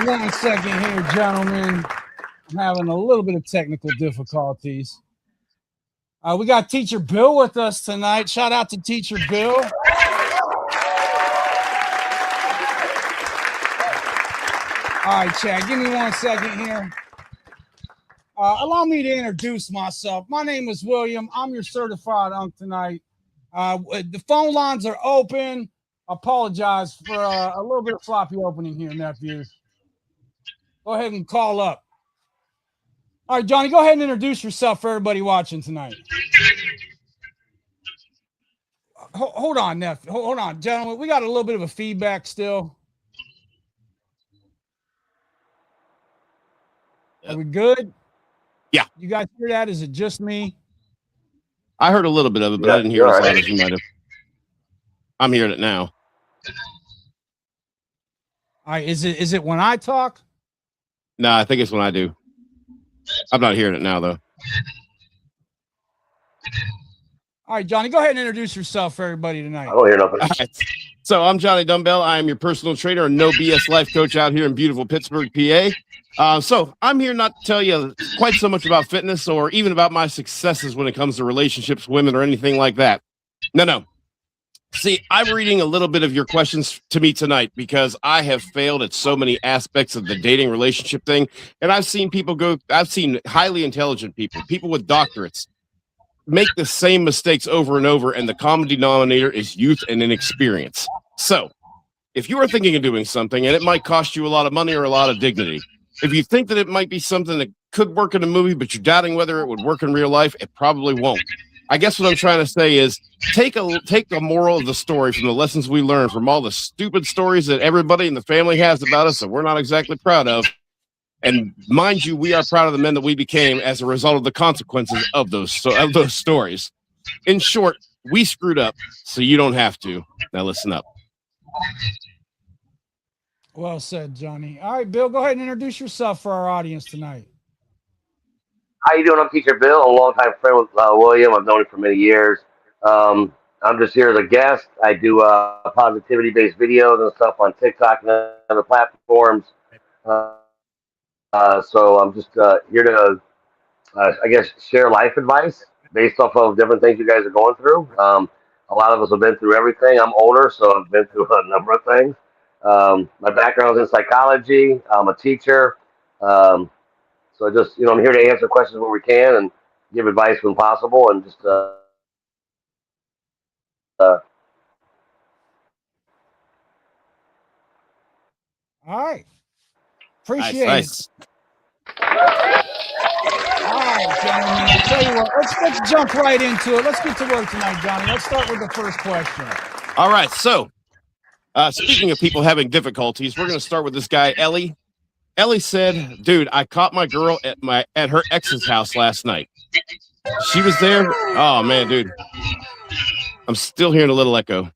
1 second here, gentlemen. I'm having a little bit of technical difficulties. We got Teacher Bill with us tonight. Shout out to Teacher Bill. All right, Chad, give me 1 second here. Allow me to introduce myself. My name is William. I'm your certified unk tonight. The phone lines are open. Apologize for a little bit of sloppy opening here, nephew. Go ahead and call up. All right, Johnny, go ahead and introduce yourself for everybody watching tonight. Hold on, nephew. Hold on, gentlemen. We got a little bit of a feedback still. Are we good? Yeah. You guys hear that? Is it just me? I heard a little bit of it, but I didn't hear it as loud as you might have. I'm hearing it now. All right, is it when I talk? No, I think it's when I do. I'm not hearing it now, though. All right, Johnny, go ahead and introduce yourself for everybody tonight. I don't hear nothing. Right. So I'm Johnny Dumbbell. I am your personal trainer and no BS life coach out here in beautiful Pittsburgh, PA. So I'm here not to tell you quite so much about fitness or even about my successes when it comes to relationships, women, or anything like that. No. See, I'm reading a little bit of your questions to me tonight because I have failed at so many aspects of the dating relationship thing. And I've seen highly intelligent people with doctorates make the same mistakes over and over. And the common denominator is youth and inexperience. So if you are thinking of doing something and it might cost you a lot of money or a lot of dignity, if you think that it might be something that could work in a movie, but you're doubting whether it would work in real life, it probably won't. I guess what I'm trying to say is take the moral of the story from the lessons we learned from all the stupid stories that everybody in the family has about us that we're not exactly proud of. And mind you, we are proud of the men that we became as a result of the consequences of those stories. In short, we screwed up, so you don't have to. Now listen up. Well said, Johnny. All right, Bill, go ahead and introduce yourself for our audience tonight. How you doing? I'm Teacher Bill. I'm a longtime friend with William. I've known him for many years. I'm just here as a guest. I do positivity-based videos and stuff on TikTok and other platforms. So I'm just here to, I guess, share life advice based off of different things you guys are going through. A lot of us have been through everything. I'm older, so I've been through a number of things. My background is in psychology. I'm a teacher. So just, I'm here to answer questions where we can and give advice when possible and just all right. Appreciate nice. it. All right, gentlemen. I'll tell you what, let's jump right into it. Let's get to work tonight, Johnny. Let's start with the first question. All right. So speaking of people having difficulties, we're going to start with this guy, Ellie. Ellie said, dude, I caught my girl at her ex's house last night. She was there. Oh, man, dude. I'm still hearing a little echo.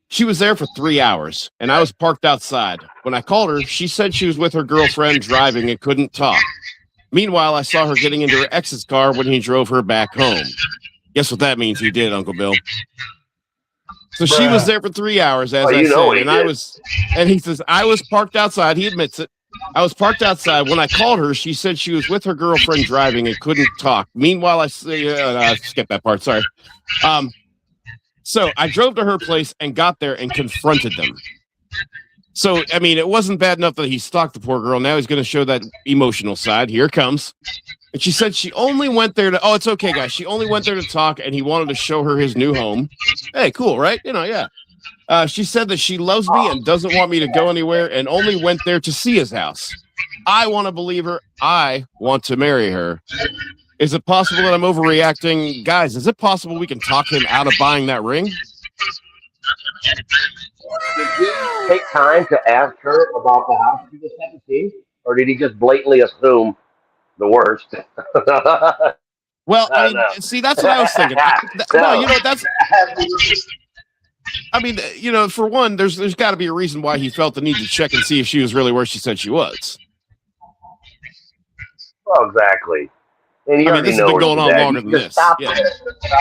She was there for 3 hours, and I was parked outside. When I called her, she said she was with her girlfriend driving and couldn't talk. Meanwhile, I saw her getting into her ex's car when he drove her back home. Guess what that means he did, Uncle Bill? So she was there for 3 hours, as I said, and he says, I was parked outside. He admits it. I was parked outside. When I called her, she said she was with her girlfriend driving and couldn't talk. Meanwhile, I skipped that part. Sorry. So I drove to her place and got there and confronted them. So, I mean, it wasn't bad enough that he stalked the poor girl. Now he's going to show that emotional side. Here it comes. And she said she only went there to, oh, it's okay, guys. She only went there to talk, and he wanted to show her his new home. Hey, cool, right? Yeah. She said that she loves me and doesn't want me to go anywhere and only went there to see his house. I want to believe her. I want to marry her. Is it possible that I'm overreacting? Guys, is it possible we can talk him out of buying that ring? Did he take time to ask her about the house he just had to see? Or did he just blatantly assume the worst? Well, I mean, see, that's what I was thinking. For one, there's got to be a reason why he felt the need to check and see if she was really where she said she was. Well, exactly. And you this has been going on longer than this. Stop there. There's nothing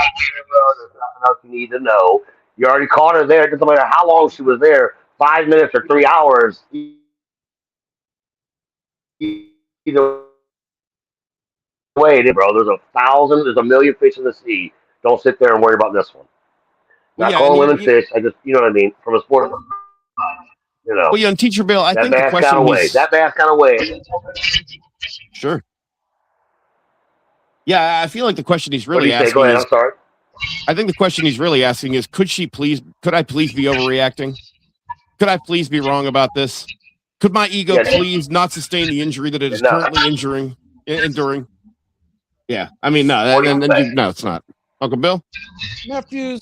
else you need to know. You already caught her there. It doesn't matter how long she was there, 5 minutes or 3 hours. either way, bro. There's a million fish in the sea. Don't sit there and worry about this one. Well, Not yeah, and calling women fish. I just, you know what I mean? From a sport, well, yeah, and Teacher Bill, I that think the bass kind question of way. he's That bass kind of way. sure. Yeah, I feel like the question he's What do really you say? Go asking ahead. is, I'm sorry. I think the question he's really asking is, could I please be overreacting? Could I please be wrong about this? Could my ego Yeah. please not sustain the injury that it is No. currently enduring? Yeah, I mean, no, What do you say? no, it's not. Uncle Bill? Nephews,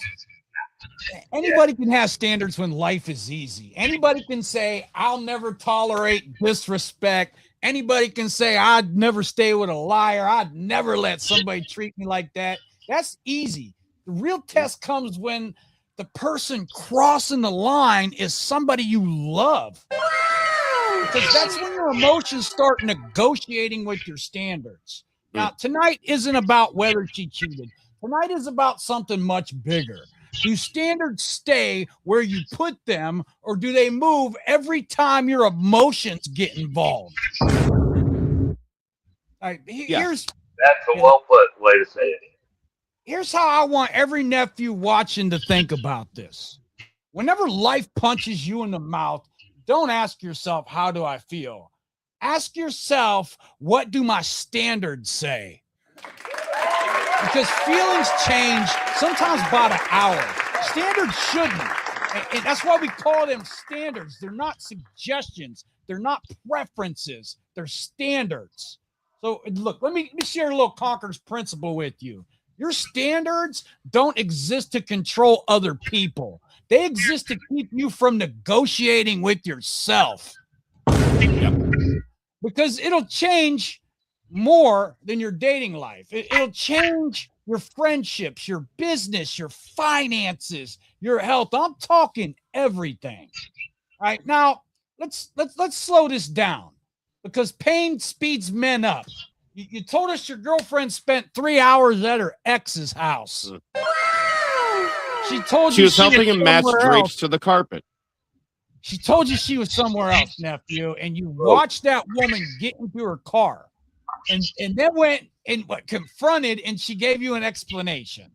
anybody can have standards when life is easy. Anybody can say, I'll never tolerate disrespect. Anybody can say, I'd never stay with a liar. I'd never let somebody treat me like that. That's easy. The real test comes when the person crossing the line is somebody you love. Because that's when your emotions start negotiating with your standards. Now, tonight isn't about whether she cheated. Tonight is about something much bigger. Do standards stay where you put them, or do they move every time your emotions get involved? All right, here's That's a well put way to say it. Here's how I want every nephew watching to think about this. Whenever life punches you in the mouth, don't ask yourself, how do I feel? Ask yourself, what do my standards say? Because feelings change sometimes by the hour. Standards shouldn't. And that's why we call them standards. They're not suggestions. They're not preferences. They're standards. So look, let me share a little Conqueror's principle with you. Your standards don't exist to control other people. They exist to keep you from negotiating with yourself. Because it'll change more than your dating life. It'll change your friendships, your business, your finances, your health. I'm talking everything. All right. Now, let's slow this down, because pain speeds men up. You told us your girlfriend spent 3 hours at her ex's house. She told She you was helping him match drapes to the carpet. She told you she was somewhere else, nephew, and you watched that woman get into her car, and then went and confronted, and she gave you an explanation.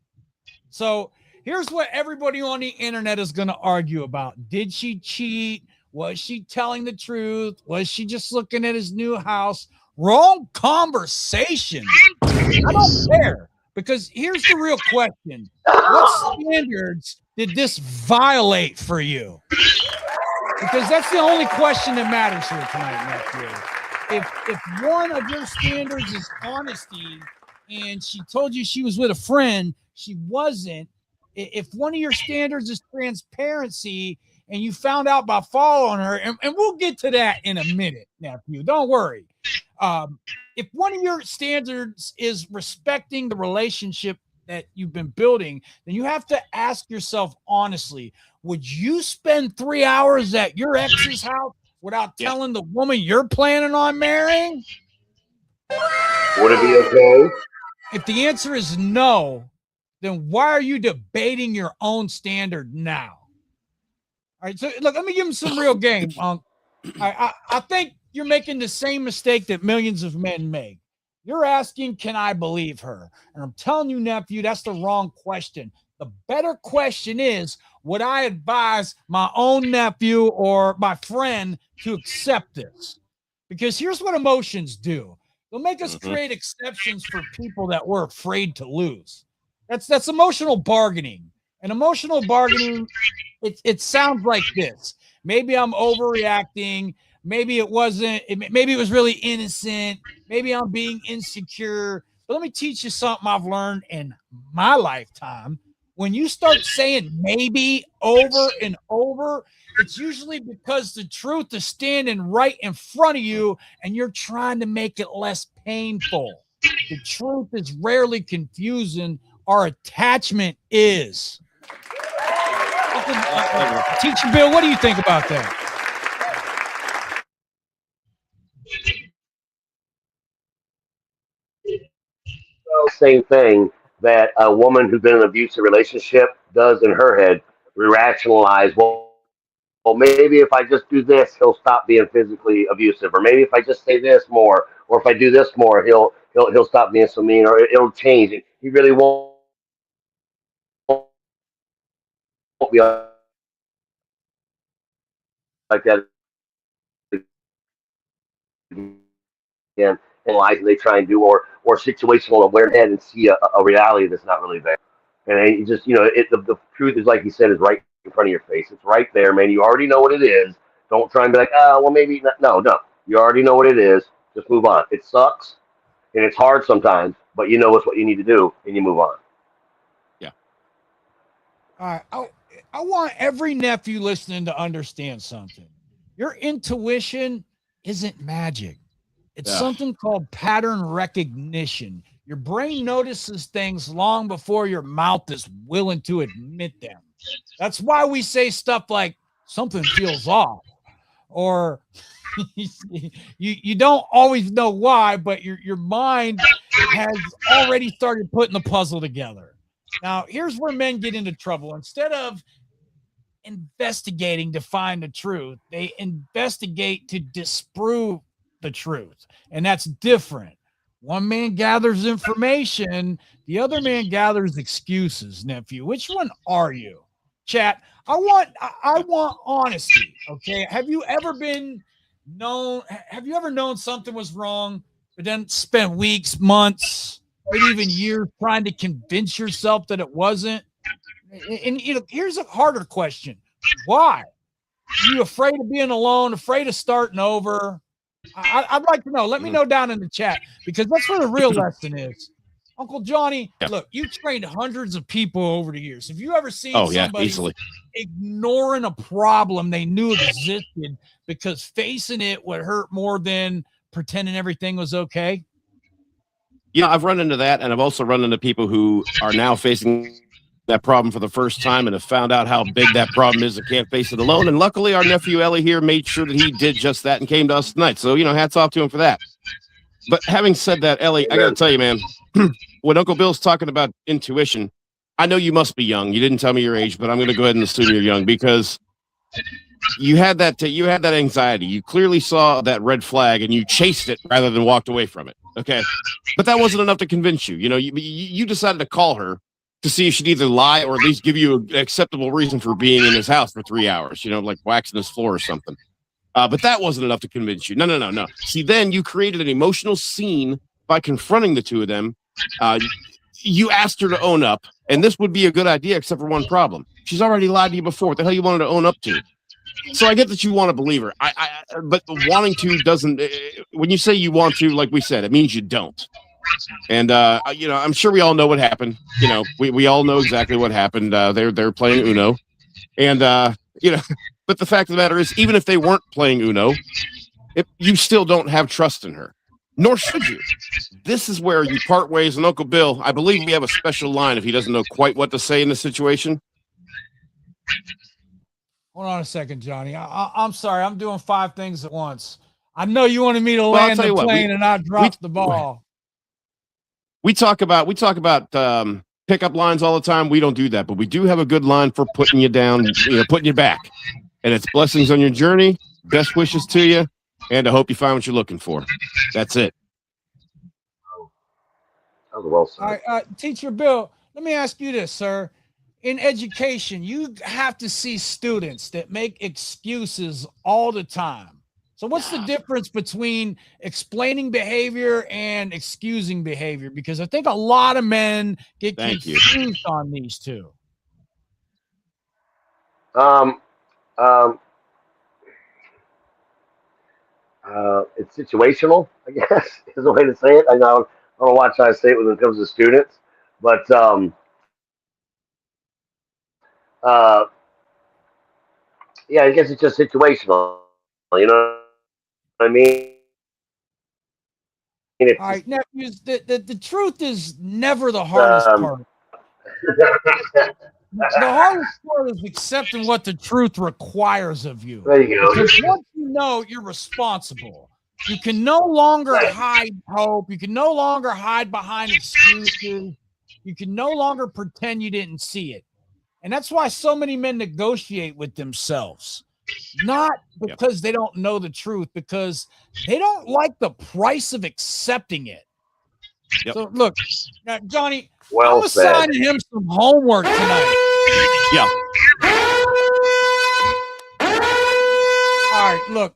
So here's what everybody on the internet is going to argue about. Did she cheat? Was she telling the truth? Was she just looking at his new house? Wrong conversation. I don't care, because here's the real question. What standards did this violate for you? Because that's the only question that matters here tonight, nephew. If one of your standards is honesty, and she told you she was with a friend, she wasn't. If one of your standards is transparency, and you found out by following her, and we'll get to that in a minute, nephew, don't worry. If one of your standards is respecting the relationship that you've been building, then you have to ask yourself honestly, would you spend 3 hours at your ex's house without telling the woman you're planning on marrying? Would it be okay? If the answer is no, then why are you debating your own standard now? All right, so look, let me give him some real game. I think you're making the same mistake that millions of men make. You're asking, can I believe her? And I'm telling you, nephew, that's the wrong question. The better question is, would I advise my own nephew or my friend to accept this? Because here's what emotions do. They'll make us create exceptions for people that we're afraid to lose. That's emotional bargaining. And emotional bargaining, it sounds like this. Maybe I'm overreacting. Maybe it wasn't. Maybe it was really innocent. Maybe I'm being insecure. But let me teach you something I've learned in my lifetime. When you start saying maybe over and over, it's usually because the truth is standing right in front of you and you're trying to make it less painful. The truth is rarely confusing. Our attachment is. Teacher Bill, what do you think about that? Same thing that a woman who's been in an abusive relationship does in her head, rationalize, well, maybe if I just do this, he'll stop being physically abusive, or maybe if I just say this more, or if I do this more, he'll stop being so mean, or it'll change. He really won't be like that again. And lies they try and do, or situational awareness and see a reality that's not really there. And then you just, the truth is, like you said, is right in front of your face. It's right there, man. You already know what it is. Don't try and be like, oh, well, maybe not. No, no. You already know what it is. Just move on. It sucks and it's hard sometimes, but you know it's what you need to do, and you move on. Yeah. All right. I want every nephew listening to understand something. Your intuition isn't magic. It's something called pattern recognition. Your brain notices things long before your mouth is willing to admit them. That's why we say stuff like something feels off, or you don't always know why, but your mind has already started putting the puzzle together. Now, here's where men get into trouble. Instead of investigating to find the truth, they investigate to disprove the truth. And that's different. One man gathers information, the other man gathers excuses, nephew. Which one are you? Chat. I want honesty. Okay. Have you ever known something was wrong, but then spent weeks, months, maybe even years trying to convince yourself that it wasn't? And here's a harder question. Why? Are you afraid of being alone, afraid of starting over? I'd like to know. Let me know down in the chat, because that's where the real lesson is. Uncle Johnny, look, you've trained hundreds of people over the years. Have you ever seen somebody easily ignoring a problem they knew existed because facing it would hurt more than pretending everything was okay? Yeah, I've run into that, and I've also run into people who are now facing that problem for the first time and have found out how big that problem is and can't face it alone. And luckily, our nephew Ellie here made sure that he did just that and came to us tonight. So, hats off to him for that. But having said that, Ellie, I got to tell you, man, when Uncle Bill's talking about intuition, I know you must be young. You didn't tell me your age, but I'm going to go ahead and assume you're young, because you had that anxiety. You clearly saw that red flag and you chased it rather than walked away from it. Okay. But that wasn't enough to convince you. You decided to call her to see if she'd either lie or at least give you an acceptable reason for being in his house for 3 hours, like waxing his floor or something. But that wasn't enough to convince you. No. See, then you created an emotional scene by confronting the two of them. You asked her to own up, and this would be a good idea, except for one problem. She's already lied to you before. What the hell you wanted to own up to? So I get that you want to believe her. But wanting to doesn't. When you say you want to, like we said, it means you don't. And I'm sure we all know what happened. We all know exactly what happened. They're playing Uno, and but the fact of the matter is, even if they weren't playing Uno, you still don't have trust in her, nor should you. This is where you part ways. And Uncle Bill, I believe we have a special line if he doesn't know quite what to say in the situation. Hold on a second, Johnny. I'm sorry. I'm doing 5 things at once. I know you wanted me to land the plane and I dropped the ball. We talk about pickup lines all the time. We don't do that, but we do have a good line for putting you down, putting you back. And it's blessings on your journey. Best wishes to you. And I hope you find what you're looking for. That's it. That was well said. All right, Teacher Bill, let me ask you this, sir. In education, you have to see students that make excuses all the time. So what's the difference between explaining behavior and excusing behavior? Because I think a lot of men get confused on these two. It's situational, I guess, is the way to say it. I don't watch how I say it when it comes to students, but yeah, I guess it's just situational. You know what I mean? All right, nephews, the truth is never the hardest part. The hardest part is accepting what the truth requires of you. There you go. Because once you know, you're responsible. You can no longer hide hope. You can no longer hide behind excuses. You can no longer pretend you didn't see it. And that's why so many men negotiate with themselves. Not because they don't know the truth, because they don't like the price of accepting it. Yep. So look, now, Johnny, Well I'm said. assigning him some homework tonight. Yeah. All right, look,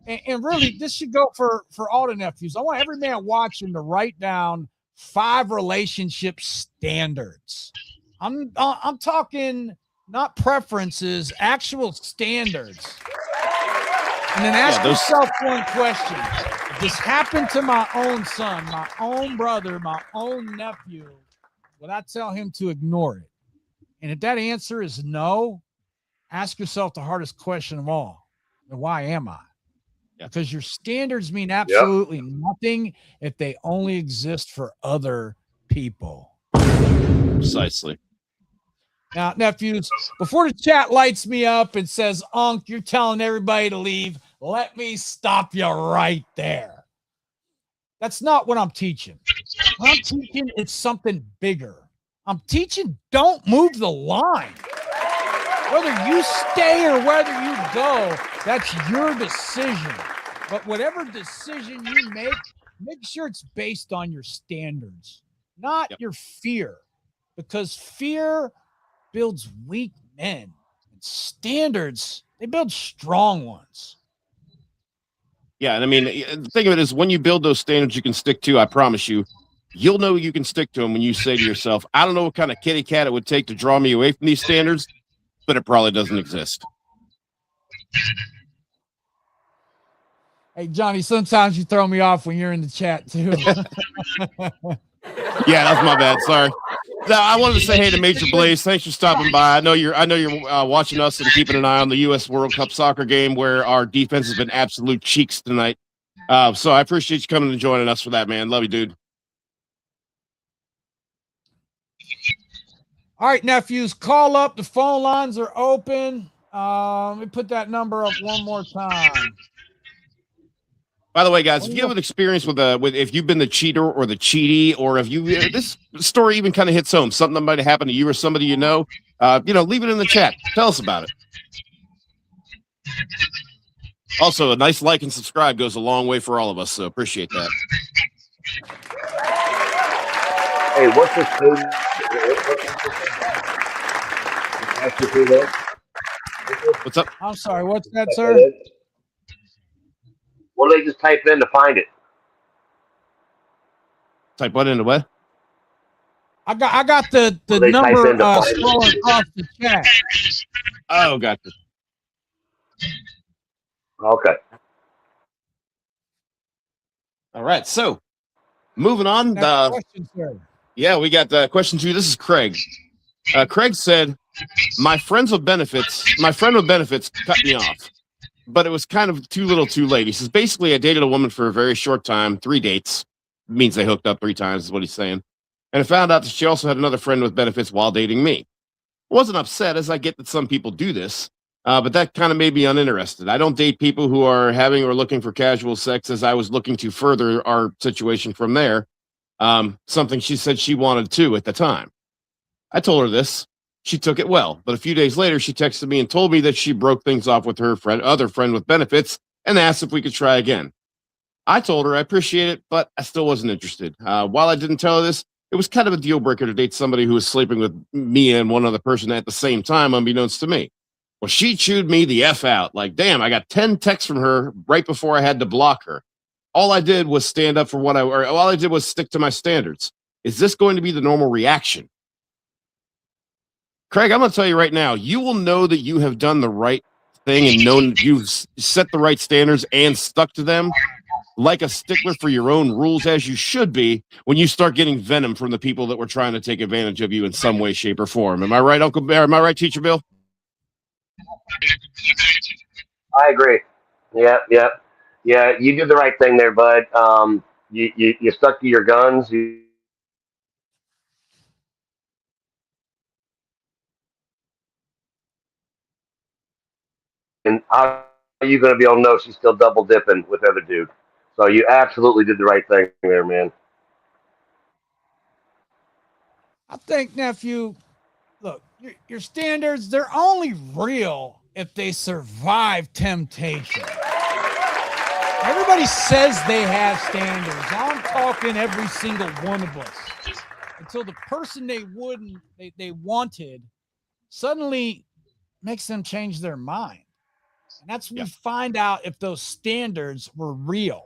and really, this should go for all the nephews. I want every man watching to write down 5 relationship standards. I'm talking not preferences, actual standards. And then ask yourself one question. If this happened to my own son, my own brother, my own nephew, would I tell him to ignore it? And if that answer is no, ask yourself the hardest question of all. Why am I? Yeah. Because your standards mean absolutely nothing if they only exist for other people. Precisely. Now, nephews, before the chat lights me up and says, Unc, you're telling everybody to leave, let me stop you right there. That's not what I'm teaching. What I'm teaching is something bigger. I'm teaching don't move the line. Whether you stay or whether you go, that's your decision. But whatever decision you make sure it's based on your standards, not your fear. Because fear builds weak men. And standards, they build strong ones. Yeah, and I mean, the thing of it is, when you build those standards you can stick to, I promise you, you'll know you can stick to them when you say to yourself, I don't know what kind of kitty cat it would take to draw me away from these standards, but it probably doesn't exist. Hey, Johnny, sometimes you throw me off when you're in the chat, too. Yeah, that's my bad. Sorry. Now, I wanted to say hey to Major Blaze. Thanks for stopping by. I know you're watching us and keeping an eye on the U.S. World Cup soccer game where our defense has been absolute cheeks tonight. So I appreciate you coming and joining us for that, man. Love you, dude. All right, nephews, call up. The phone lines are open. Let me put that number up one more time. By the way, guys, if you have an experience with if you've been the cheater or the cheaty, or if you this story even kind of hits home, something that might have happened to you or somebody you know, leave it in the chat. Tell us about it. Also, a nice like and subscribe goes a long way for all of us, so appreciate that. Hey, what's this food? What's up? I'm sorry, what's that, sir? What do they just type in to find it? Type what into what? I got the number scrolling across the chat. Oh, gotcha. Okay. All right, so moving on. Question, sir. Yeah, we got question 2. This is Craig. Craig said, my friend with benefits cut me off, but it was kind of too little too late. He says, basically, I dated a woman for a very short time, 3 dates. Means they hooked up 3 times is what he's saying. And I found out that she also had another friend with benefits while dating me. I wasn't upset, as I get that some people do this, but that kind of made me uninterested. I don't date people who are having or looking for casual sex, as I was looking to further our situation from there. Something she said she wanted to at the time. I told her this. She took it well, but a few days later, she texted me and told me that she broke things off with her other friend with benefits and asked if we could try again. I told her I appreciate it, but I still wasn't interested. While I didn't tell her this, it was kind of a deal breaker to date somebody who was sleeping with me and one other person at the same time, unbeknownst to me. Well, she chewed me the F out. Like, damn, I got 10 texts from her right before I had to block her. All I did was stand up for all I did was stick to my standards. Is this going to be the normal reaction? Craig, I'm going to tell you right now, you will know that you have done the right thing and known you've set the right standards and stuck to them like a stickler for your own rules, as you should be, when you start getting venom from the people that were trying to take advantage of you in some way, shape, or form. Am I right, Uncle Bear? Am I right, Teacher Bill? I agree. Yeah. You did the right thing there, bud. You stuck to your guns. And how are you going to be able to know she's still double dipping with other dude? So you absolutely did the right thing there, man. I think, nephew, look, your standards, they're only real if they survive temptation. Everybody says they have standards. I'm talking every single one of us. Until the person they wanted suddenly makes them change their mind. And that's when we find out if those standards were real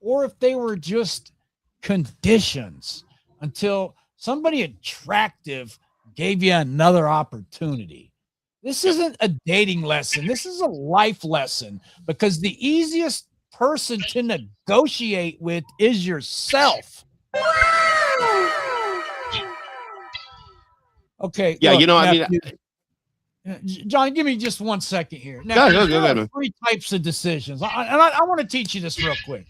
or if they were just conditions until somebody attractive gave you another opportunity. This isn't a dating lesson. This is a life lesson, because the easiest person to negotiate with is yourself. Okay. Yeah, look, you know, I mean, John, give me just 1 second here. Now, go there ahead, are man. 3 types of decisions. I want to teach you this real quick.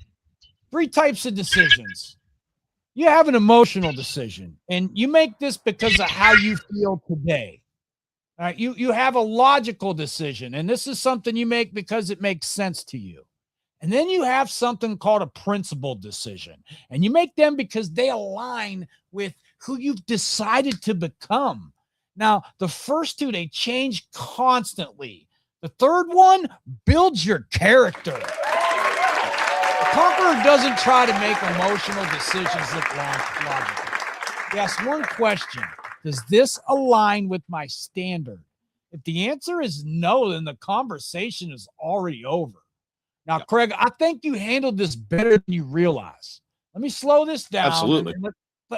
3 types of decisions. You have an emotional decision, and you make this because of how you feel today. All right, you have a logical decision, and this is something you make because it makes sense to you. And then you have something called a principled decision, and you make them because they align with who you've decided to become. Now, the first 2, they change constantly. The third one builds your character. The Conqueror doesn't try to make emotional decisions look logical. He asks one question: does this align with my standard? If the answer is no, then the conversation is already over. Now, Craig, I think you handled this better than you realize. Let me slow this down. Absolutely. And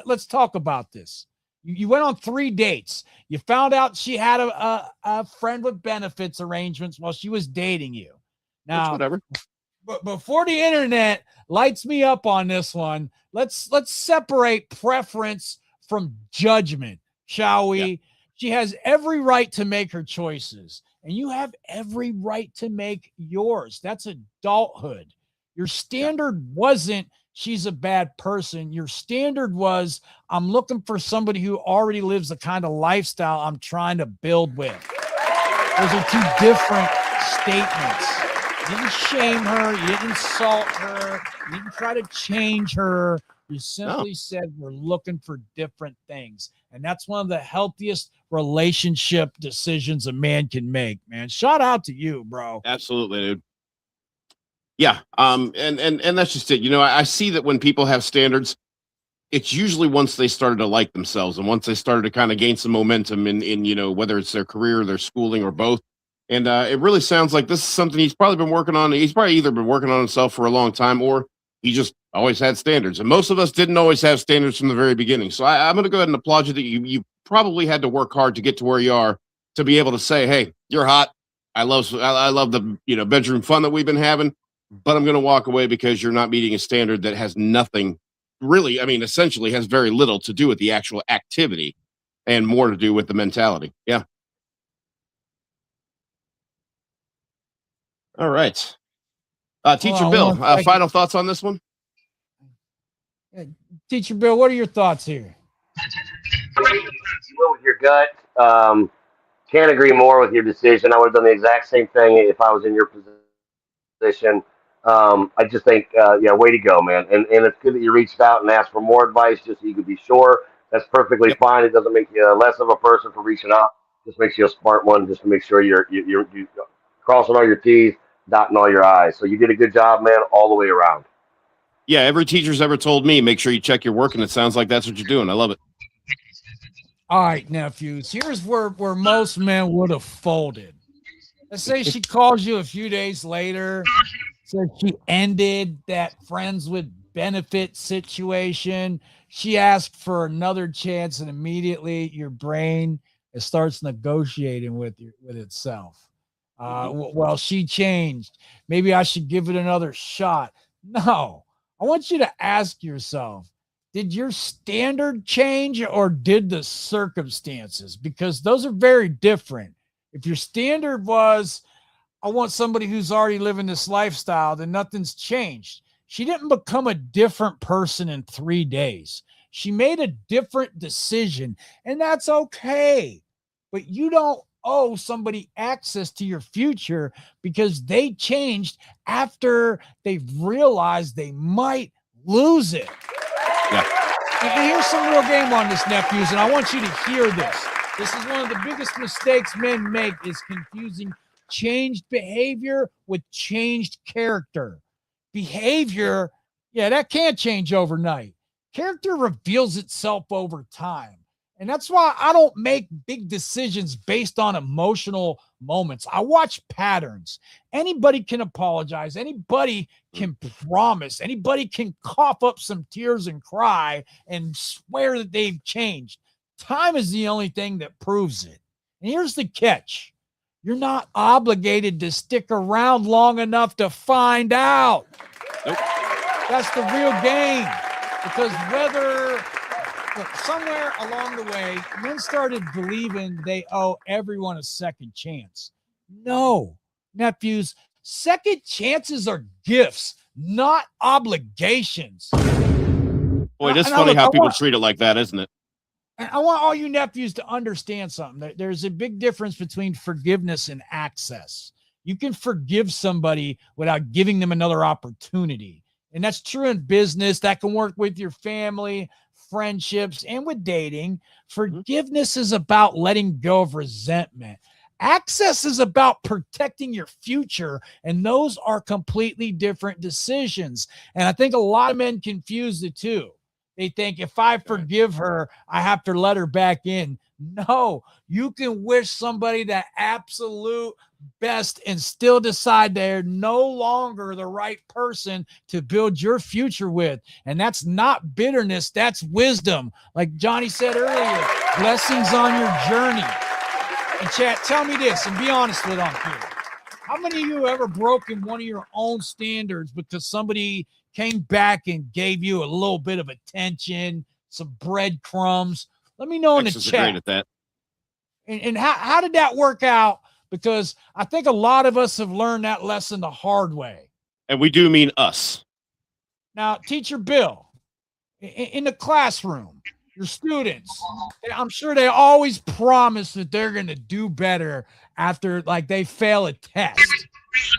let's talk about this. You went on 3 dates. You found out she had a friend with benefits arrangements while she was dating you. Now, whatever. But before the internet lights me up on this one, let's separate preference from judgment, shall we? Yeah. She has every right to make her choices, and you have every right to make yours. That's adulthood. Your standard wasn't she's a bad person. Your standard was, I'm looking for somebody who already lives the kind of lifestyle I'm trying to build with. Those are 2 different statements. You didn't shame her. You didn't insult her. You didn't try to change her. You simply said we're looking for different things. And that's one of the healthiest relationship decisions a man can make, man. Shout out to you, bro. Absolutely, dude. Yeah. And that's just it. You know, I see that when people have standards, it's usually once they started to like themselves and once they started to kind of gain some momentum in, you know, whether it's their career, their schooling, or both. And it really sounds like this is something he's probably been working on. He's probably either been working on himself for a long time, or he just always had standards. And most of us didn't always have standards from the very beginning. So I'm going to go ahead and applaud you that you probably had to work hard to get to where you are to be able to say, hey, you're hot. I love the, you know, bedroom fun that we've been having, but I'm going to walk away because you're not meeting a standard that has nothing really, I mean, essentially has very little to do with the actual activity and more to do with the mentality. Yeah. All right. Teacher Bill, final thoughts on this one? Teacher Bill, what are your thoughts here? You went with your gut. Can't agree more with your decision. I would have done the exact same thing if I was in your position. I just think, yeah, way to go, man. And it's good that you reached out and asked for more advice just so you could be sure. That's perfectly fine. It doesn't make you less of a person for reaching out. Just makes you a smart one, just to make sure you're crossing all your T's, dotting all your I's. So you did a good job, man, all the way around. Yeah, every teacher's ever told me, make sure you check your work, and it sounds like that's what you're doing. I love it. All right, nephews, here's where most men would have folded. Let's say she calls you a few days later, says she ended that friends with benefit situation. She asked for another chance, and immediately your brain starts negotiating with itself. Well, she changed. Maybe I should give it another shot. No, I want you to ask yourself, did your standard change or did the circumstances? Because those are very different. If your standard was, I want somebody who's already living this lifestyle, then nothing's changed. She didn't become a different person in 3 days. She made a different decision, and that's okay. But you don't owe somebody access to your future because they changed after they realized they might lose it. Yeah. And here's some real game on this, nephews, and I want you to hear this. This is one of the biggest mistakes men make, is confusing changed behavior with changed character. Behavior, yeah, that can't change overnight. Character reveals itself over time. And that's why I don't make big decisions based on emotional moments. I watch patterns. Anybody can apologize. Anybody can promise. Anybody can cough up some tears and cry and swear that they've changed. Time is the only thing that proves it. And here's the catch. You're not obligated to stick around long enough to find out. Nope. That's the real game. Because somewhere along the way, men started believing they owe everyone a second chance. No, nephews, second chances are gifts, not obligations. Boy, it is funny how people treat it like that, isn't it? And I want all you nephews to understand something. There's a big difference between forgiveness and access. You can forgive somebody without giving them another opportunity. And that's true in business. That can work with your family, friendships, and with dating. Forgiveness is about letting go of resentment. Access is about protecting your future, and those are completely different decisions. And I think a lot of men confuse the two. They think if I forgive her, I have to let her back in. No, you can wish somebody the absolute best and still decide they're no longer the right person to build your future with. And that's not bitterness, that's wisdom. Like Johnny said earlier, blessings on your journey. And chat, tell me this and be honest with them here. How many of you ever broken one of your own standards because somebody came back and gave you a little bit of attention, some breadcrumbs? Let me know in the chat. Great at that. And how did that work out? Because I think a lot of us have learned that lesson the hard way. And we do mean us. Now, Teacher Bill, in the classroom, your students, I'm sure they always promise that they're going to do better after, like, they fail a test.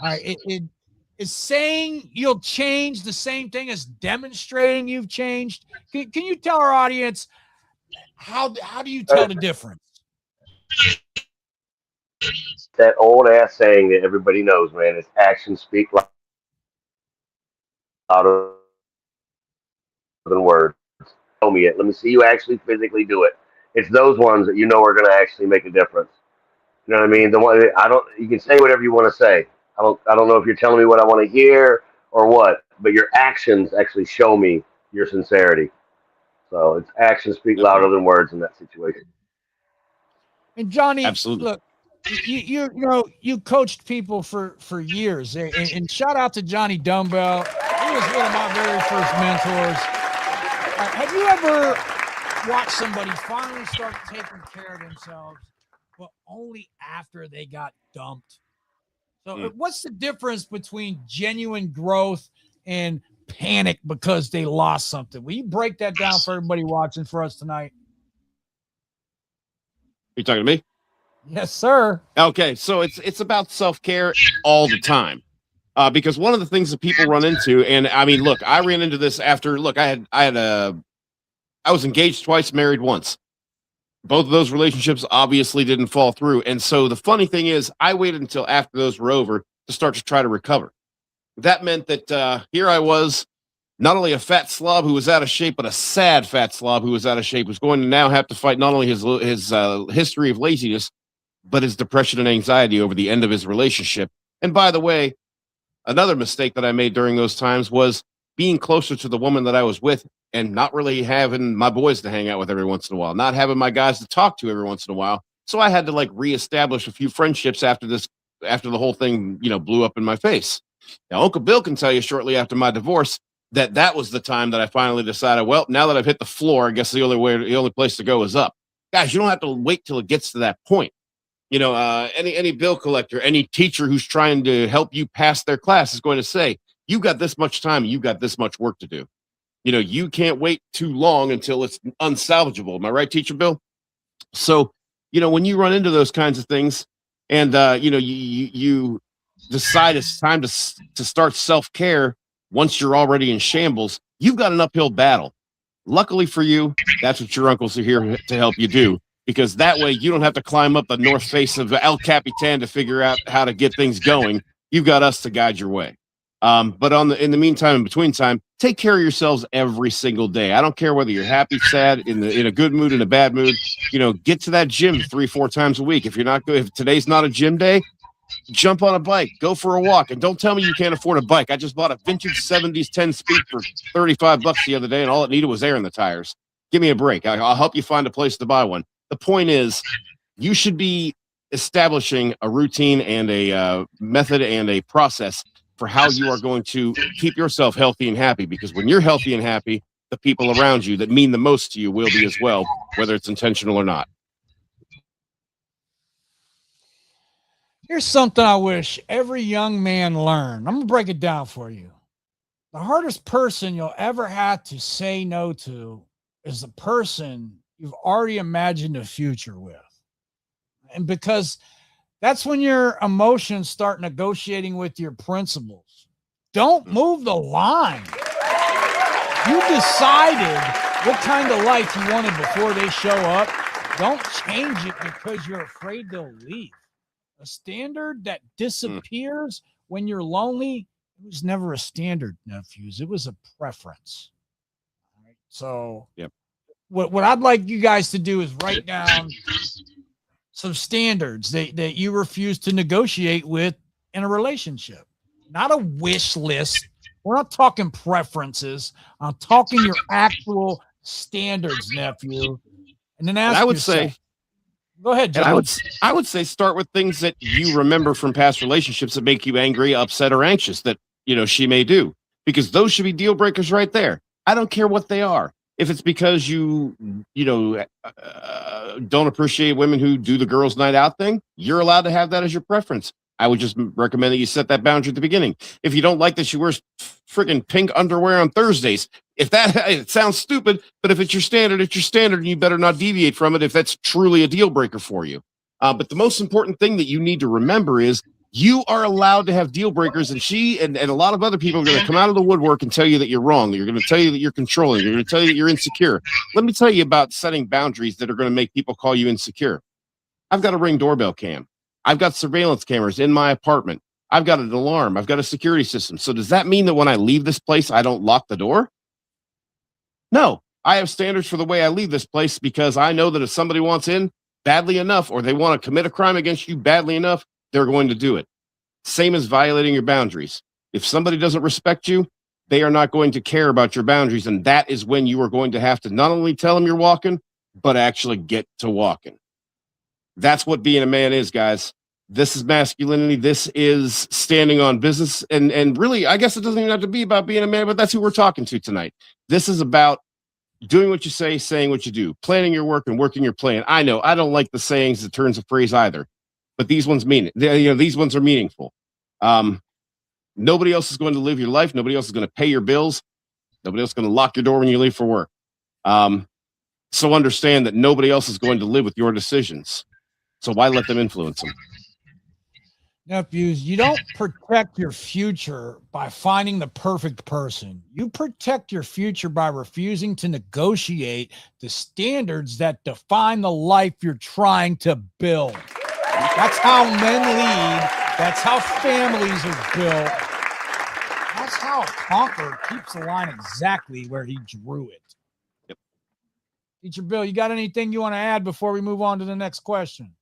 All right, is saying you'll change the same thing as demonstrating you've changed? Can you tell our audience how do you tell the difference? That old ass saying that everybody knows, man, is actions speak louder than words. Show me it. Let me see you actually physically do it. It's those ones that you know are going to actually make a difference. You know what I mean? The one you can say whatever you want to say. I don't know if you're telling me what I want to hear or what, but your actions actually show me your sincerity. So it's actions speak louder than words in that situation. And Johnny, absolutely. Look, you coached people for years, and shout out to Johnny Dumbbell. He was one of my very first mentors. Have you ever watched somebody finally start taking care of themselves, but only after they got dumped? So what's the difference between genuine growth and panic because they lost something? Will you break that down for everybody watching for us tonight? You talking to me? Yes, sir. Okay, so it's about self-care all the time. Because one of the things that people run into, and I mean, look, I ran into this after, I was engaged twice, married once. Both of those relationships obviously didn't fall through. And so the funny thing is, I waited until after those were over to start to try to recover. That meant that here I was, not only a fat slob who was out of shape, but a sad fat slob who was out of shape, was going to now have to fight not only his history of laziness, but his depression and anxiety over the end of his relationship. And by the way, another mistake that I made during those times was being closer to the woman that I was with and not really having my boys to hang out with every once in a while, not having my guys to talk to every once in a while. So I had to reestablish a few friendships after the whole thing, blew up in my face. Now, Uncle Bill can tell you shortly after my divorce that was the time that I finally decided, well, now that I've hit the floor, I guess the only place to go is up. Guys, you don't have to wait till it gets to that point. Any bill collector, any teacher who's trying to help you pass their class is going to say, you got this much time, you got this much work to do. You can't wait too long until it's unsalvageable. Am I right, Teacher Bill? So, when you run into those kinds of things and, you decide it's time to start self-care once you're already in shambles, you've got an uphill battle. Luckily for you, that's what your uncles are here to help you do. because that way you don't have to climb up the north face of El Capitan to figure out how to get things going. You've got us to guide your way. But in the meantime, in between time, take care of yourselves every single day. I don't care whether you're happy, sad, in a good mood, in a bad mood. Get to that gym 3-4 times a week. If you're not good, if today's not a gym day, jump on a bike, go for a walk, and don't tell me you can't afford a bike. I just bought a vintage 70s 10-speed for $35 the other day, and all it needed was air in the tires. Give me a break. I'll help you find a place to buy one. The point is, you should be establishing a routine and a method and a process for how you are going to keep yourself healthy and happy, because when you're healthy and happy, the people around you that mean the most to you will be as well, whether it's intentional or not. Here's something I wish every young man learned. I'm going to break it down for you. The hardest person you'll ever have to say no to is the person you've already imagined a future with. And because that's when your emotions start negotiating with your principles. Don't move the line. You decided what kind of life you wanted before they show up. Don't change it because you're afraid they'll leave. A standard that disappears when you're lonely, it was never a standard, nephews. It was a preference. All right. So yep. What I'd like you guys to do is write down some standards that you refuse to negotiate with in a relationship. Not a wish list. We're not talking preferences. I'm talking your actual standards, nephew. And then ask yourself, go ahead, John. And I would say start with things that you remember from past relationships that make you angry, upset, or anxious that, she may do, because those should be deal breakers right there. I don't care what they are. If it's because you don't appreciate women who do the girls' night out thing, you're allowed to have that as your preference. I would just recommend that you set that boundary at the beginning. If you don't like that she wears freaking pink underwear on Thursdays, it sounds stupid, but if it's your standard, it's your standard, and you better not deviate from it if that's truly a deal breaker for you. But the most important thing that you need to remember is you are allowed to have deal breakers, and and a lot of other people are going to come out of the woodwork and tell you that you're wrong. They're going to tell you that you're controlling. They're going to tell you that you're insecure. Let me tell you about setting boundaries that are going to make people call you insecure. I've got a Ring doorbell cam. I've got surveillance cameras in my apartment. I've got an alarm. I've got a security system. So does that mean that when I leave this place, I don't lock the door? No, I have standards for the way I leave this place, because I know that if somebody wants in badly enough, or they want to commit a crime against you badly enough, they're going to do it. Same as violating your boundaries. If somebody doesn't respect you, they are not going to care about your boundaries. And that is when you are going to have to not only tell them you're walking, but actually get to walking. That's what being a man is, guys. This is masculinity. This is standing on business. And really, I guess it doesn't even have to be about being a man, but that's who we're talking to tonight. This is about doing what you say, saying what you do, planning your work and working your plan. I know I don't like the sayings, the turns of phrase either, but these ones mean it. These ones are meaningful. Nobody else is going to live your life. Nobody else is going to pay your bills. Nobody else is going to lock your door when you leave for work. So understand that nobody else is going to live with your decisions. So why let them influence them? Nephews, you don't protect your future by finding the perfect person. You protect your future by refusing to negotiate the standards that define the life you're trying to build. That's how men lead. That's how families are built. That's how a Conqueror keeps the line exactly where he drew it. Yep. Teacher Bill, you got anything you want to add before we move on to the next question?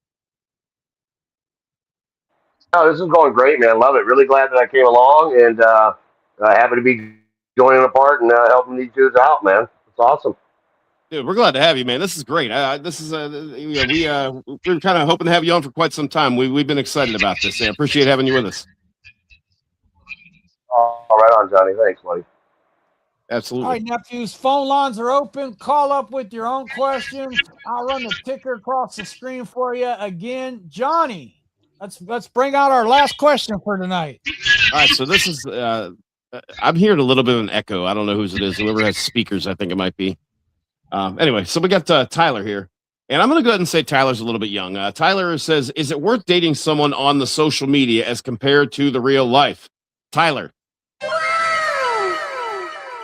No, this is going great, man. Love it. Really glad that I came along, and happy to be joining a part and helping these dudes out, man. It's awesome. Dude, we're glad to have you, man. This is great. This is we're kind of hoping to have you on for quite some time. We've been excited about this. I appreciate having you with us. All right on, Johnny. Thanks, buddy. Absolutely. All right, nephews, phone lines are open. Call up with your own questions. I'll run the ticker across the screen for you again. Johnny, let's bring out our last question for tonight. All right, so this is I'm hearing a little bit of an echo. I don't know whose it is. Whoever has speakers, I think it might be. Anyway, so we got Tyler here, and I'm going to go ahead and say Tyler's a little bit young. Tyler says, is it worth dating someone on the social media as compared to the real life? Tyler.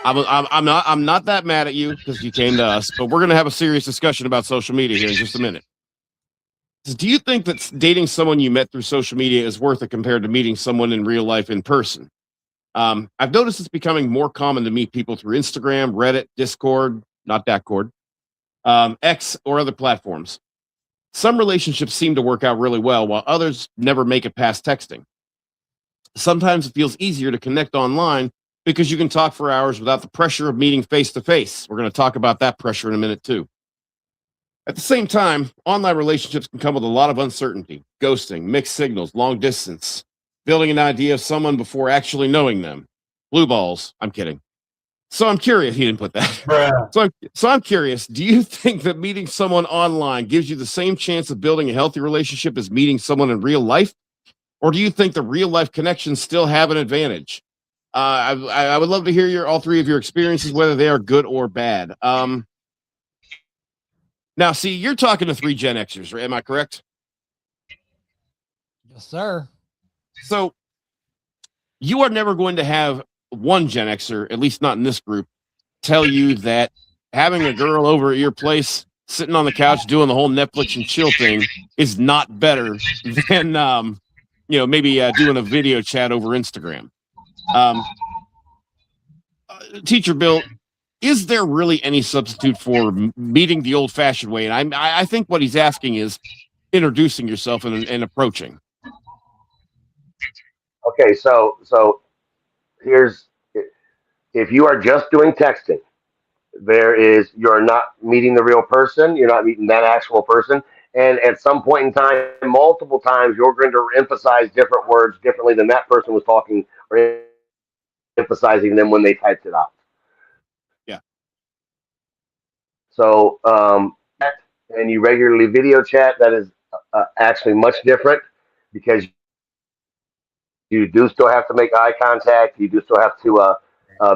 I'm not that mad at you because you came to us, but we're gonna have a serious discussion about social media here in just a minute. Do you think that dating someone you met through social media is worth it compared to meeting someone in real life in person? I've noticed it's becoming more common to meet people through Instagram, Reddit, Discord, not Discord, X, or other platforms. Some relationships seem to work out really well, while others never make it past texting. Sometimes it feels easier to connect online because you can talk for hours without the pressure of meeting face to face. We're going to talk about that pressure in a minute, too. At the same time, online relationships can come with a lot of uncertainty, ghosting, mixed signals, long distance, building an idea of someone before actually knowing them. Blue balls. I'm kidding. So I'm curious. He didn't put that. Bruh. So I'm curious. Do you think that meeting someone online gives you the same chance of building a healthy relationship as meeting someone in real life? Or do you think the real life connections still have an advantage? I would love to hear all three of your experiences, whether they are good or bad. Now, see, you're talking to 3 Gen Xers, right? Am I correct? Yes, sir. So you are never going to have one Gen Xer, at least not in this group, tell you that having a girl over at your place, sitting on the couch, doing the whole Netflix and chill thing is not better than, maybe doing a video chat over Instagram. Teacher Bill, is there really any substitute for meeting the old fashioned way? And I think what he's asking is introducing yourself and approaching. Okay, so here's, if you are just doing texting, you're not meeting the real person, you're not meeting that actual person, and at some point in time, multiple times, you're going to emphasize different words differently than that person was talking or emphasizing them when they typed it out. Yeah. So, and you regularly video chat, that is actually much different because you do still have to make eye contact. You do still have to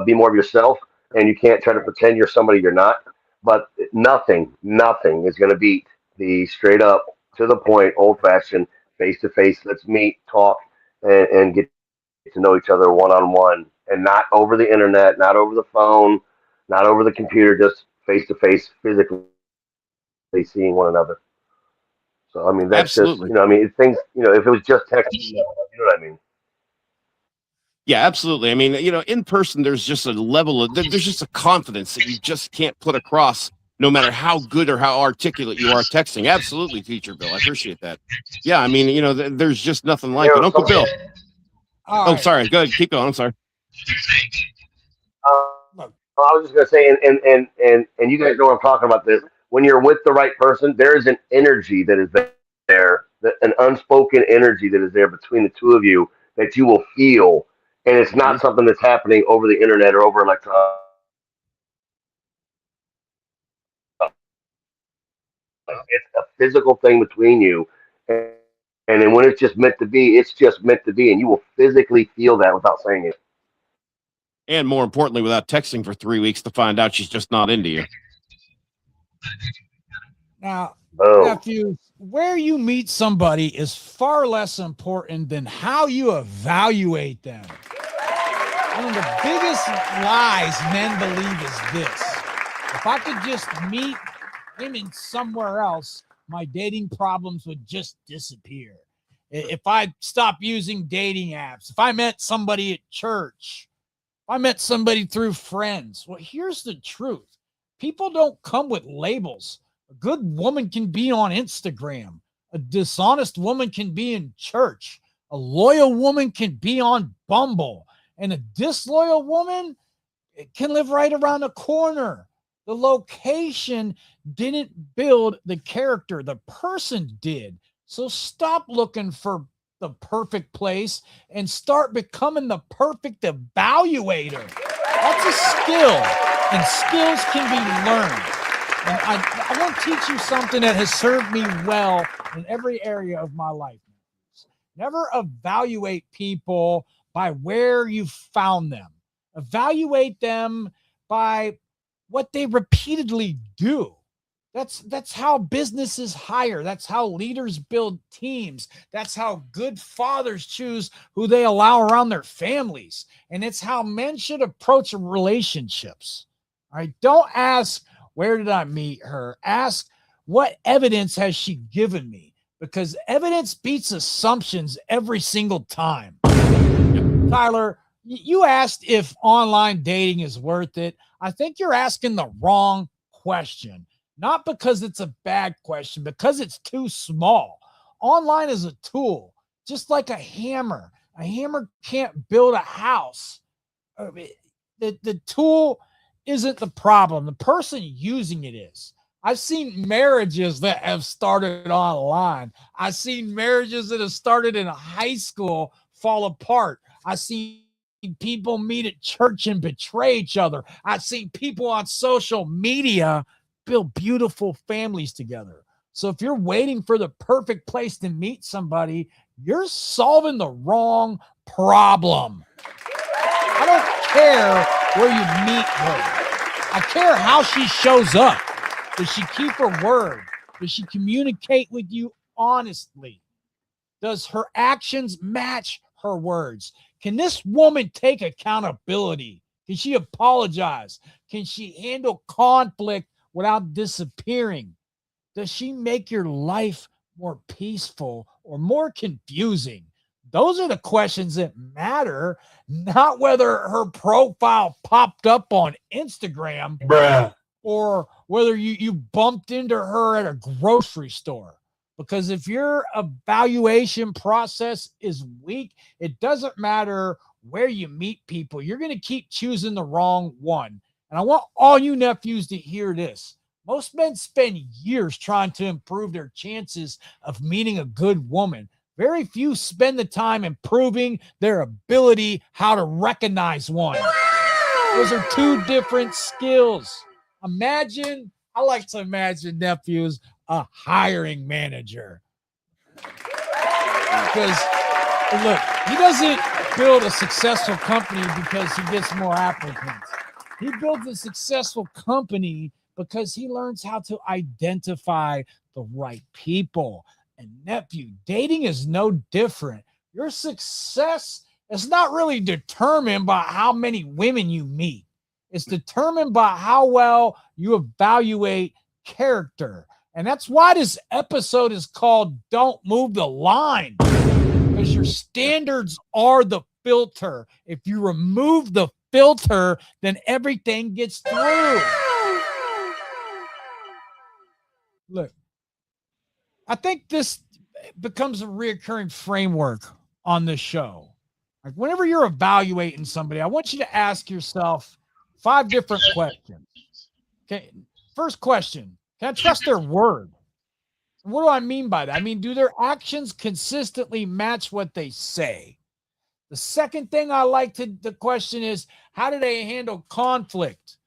be more of yourself, and you can't try to pretend you're somebody you're not. But nothing is going to beat the straight up, to the point, old fashioned, face to face. Let's meet, talk, and get to know each other one on one, and not over the internet, not over the phone, not over the computer, just face to face, physically seeing one another. So I mean, that's just, Absolutely. I mean, things, if it was just text, you know what I mean. Yeah, absolutely. I mean, in person, there's just a level of, there's just a confidence that you just can't put across, no matter how good or how articulate you are texting. Absolutely, Teacher Bill. I appreciate that. Yeah, I mean, there's just nothing like it. Uncle Bill. All right. Sorry. Go ahead. Keep going. I'm sorry. I was just gonna say, and you guys know I'm talking about this. When you're with the right person, there is an energy that is there, an unspoken energy that is there between the two of you that you will feel, and it's not something that's happening over the internet or over electronic. It's a physical thing between you, and then when it's just meant to be, it's just meant to be, and you will physically feel that without saying it. And more importantly, without texting for 3 weeks to find out she's just not into you. Now, Boom. nephews, where you meet somebody is far less important than how you evaluate them. One of the biggest lies men believe is this: if I could just meet women somewhere else, my dating problems would just disappear. If I stopped using dating apps, if I met somebody at church, if I met somebody through friends. Well, here's the truth. People don't come with labels. A good woman can be on Instagram. A dishonest woman can be in church. A loyal woman can be on Bumble. And a disloyal woman can live right around the corner. The location didn't build the character. The person did. So stop looking for the perfect place and start becoming the perfect evaluator. That's a skill, and skills can be learned. And I want to teach you something that has served me well in every area of my life. Never evaluate people by where you found them. Evaluate them by what they repeatedly do. That's how businesses hire. That's how leaders build teams. That's how good fathers choose who they allow around their families. And it's how men should approach relationships. All right. Don't ask, where did I meet her? Ask, what evidence has she given me? Because evidence beats assumptions every single time. Tyler, you asked if online dating is worth it. I think you're asking the wrong question. Not because it's a bad question, because it's too small. Online is a tool, just like a hammer. A hammer can't build a house. The tool isn't the problem. The person using it is. I've seen marriages that have started online. I've seen marriages that have started in high school fall apart. I've seen people meet at church and betray each other. I've seen people on social media build beautiful families together. So if you're waiting for the perfect place to meet somebody, you're solving the wrong problem. I don't care where you meet her. I care how she shows up. Does she keep her word? Does she communicate with you honestly? Does her actions match her words? Can this woman take accountability? Can she apologize? Can she handle conflict without disappearing? Does she make your life more peaceful or more confusing? Those are the questions that matter, not whether her profile popped up on Instagram, bruh, or whether you bumped into her at a grocery store. Because if your evaluation process is weak, it doesn't matter where you meet people. You're going to keep choosing the wrong one. And I want all you nephews to hear this. Most men spend years trying to improve their chances of meeting a good woman. Very few spend the time improving their ability how to recognize one. Those are two different skills. I like to imagine, nephews, a hiring manager. Because, look, he doesn't build a successful company because he gets more applicants. He builds a successful company because he learns how to identify the right people. And nephew, dating is no different. Your success is not really determined by how many women you meet. It's determined by how well you evaluate character. And that's why this episode is called Don't Move the Line, because your standards are the filter. If you remove the filter, then everything gets through. Look, I think this becomes a reoccurring framework on this show. Like whenever you're evaluating somebody, I want you to ask yourself 5 different questions. Okay. First question, can I trust their word? What do I mean by that? I mean, do their actions consistently match what they say? The second thing I like to the question is, how do they handle conflict?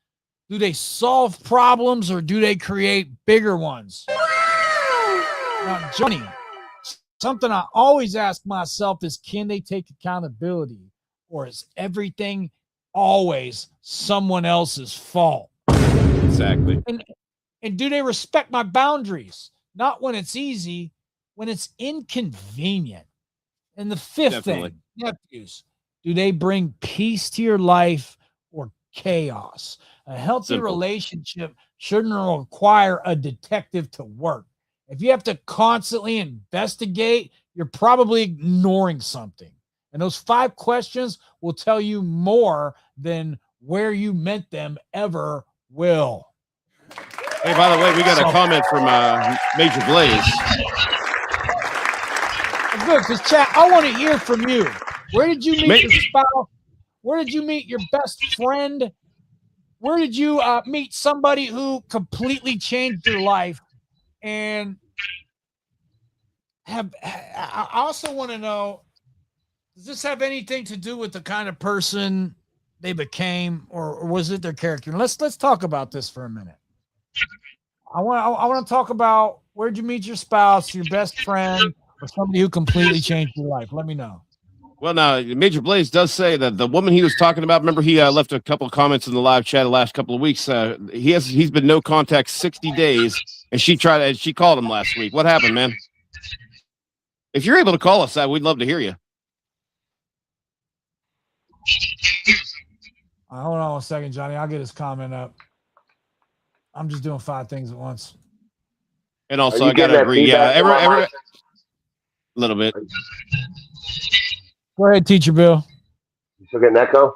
Do they solve problems or do they create bigger ones? Now, Johnny, something I always ask myself is, can they take accountability, or is everything always someone else's fault? Exactly. And do they respect my boundaries? Not when it's easy, when it's inconvenient. And the fifth thing, nephews, do they bring peace to your life or chaos? A healthy relationship shouldn't require a detective to work. If you have to constantly investigate, you're probably ignoring something. And those 5 questions will tell you more than where you met them ever will. Hey, by the way, we got a comment from Major Blaze. Good, because chat, I want to hear from you. Where did you meet your spouse? Where did you meet your best friend? Where did you meet somebody who completely changed your life? And I also want to know, does this have anything to do with the kind of person they became, or was it their character? Let's talk about this for a minute. I want to talk about, where'd you meet your spouse, your best friend, or somebody who completely changed your life? Let me know. Well, now Major Blaze does say that the woman he was talking about. Remember, he left a couple of comments in the live chat the last couple of weeks. He's been no contact 60 days, and she called him last week. What happened, man? If you're able to call us, we'd love to hear you. Hold on a second, Johnny. I'll get his comment up. I'm just doing 5 things at once. And also, I gotta agree. Yeah, every little bit. Go ahead, Teacher Bill. You still getting echo? Are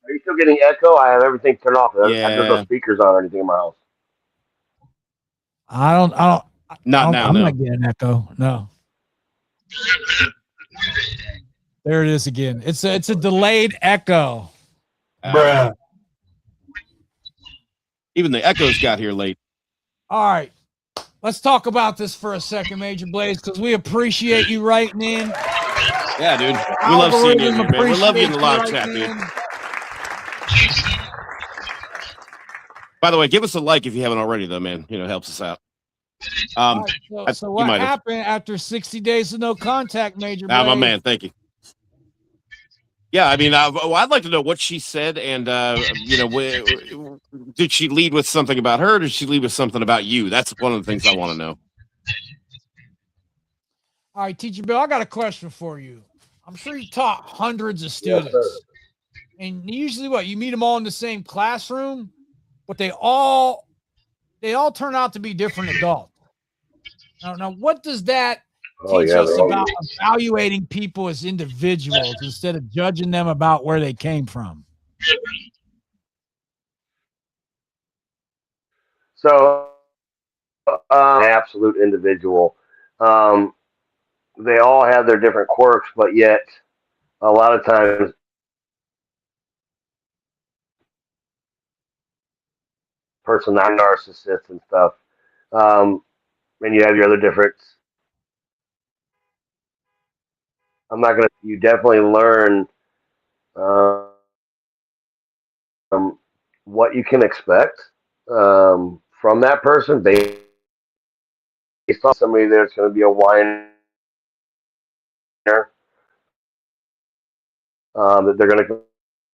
you still getting echo? I have everything turned off. There's no speakers on or anything in my house. I'm No. not getting echo. No. There it is again. It's a delayed echo. Bruh. Even the echoes got here late. All right. Let's talk about this for a second, Major Blaze, because we appreciate you writing in. Yeah, dude. We love seeing you, man. We love you in the live chat, dude. By the way, give us a like if you haven't already, though, man. You know, helps us out. Right, so what happened after 60 days of no contact, Major Blaze? My man, thank you. Yeah, I mean, I'd like to know what she said, and did she lead with something about her? Or did she lead with something about you? That's one of the things I want to know. All right, Teacher Bill, I got a question for you. I'm sure you taught hundreds of students, and usually, you meet them all in the same classroom, but they all turn out to be different adults. Now, what does that teach us about evaluating people as individuals instead of judging them about where they came from? So, absolute individual. They all have their different quirks, but yet a lot of times personality narcissists and stuff. And you have your other difference. You definitely learn what you can expect from that person based on somebody that's going to be a whiner, that they're going to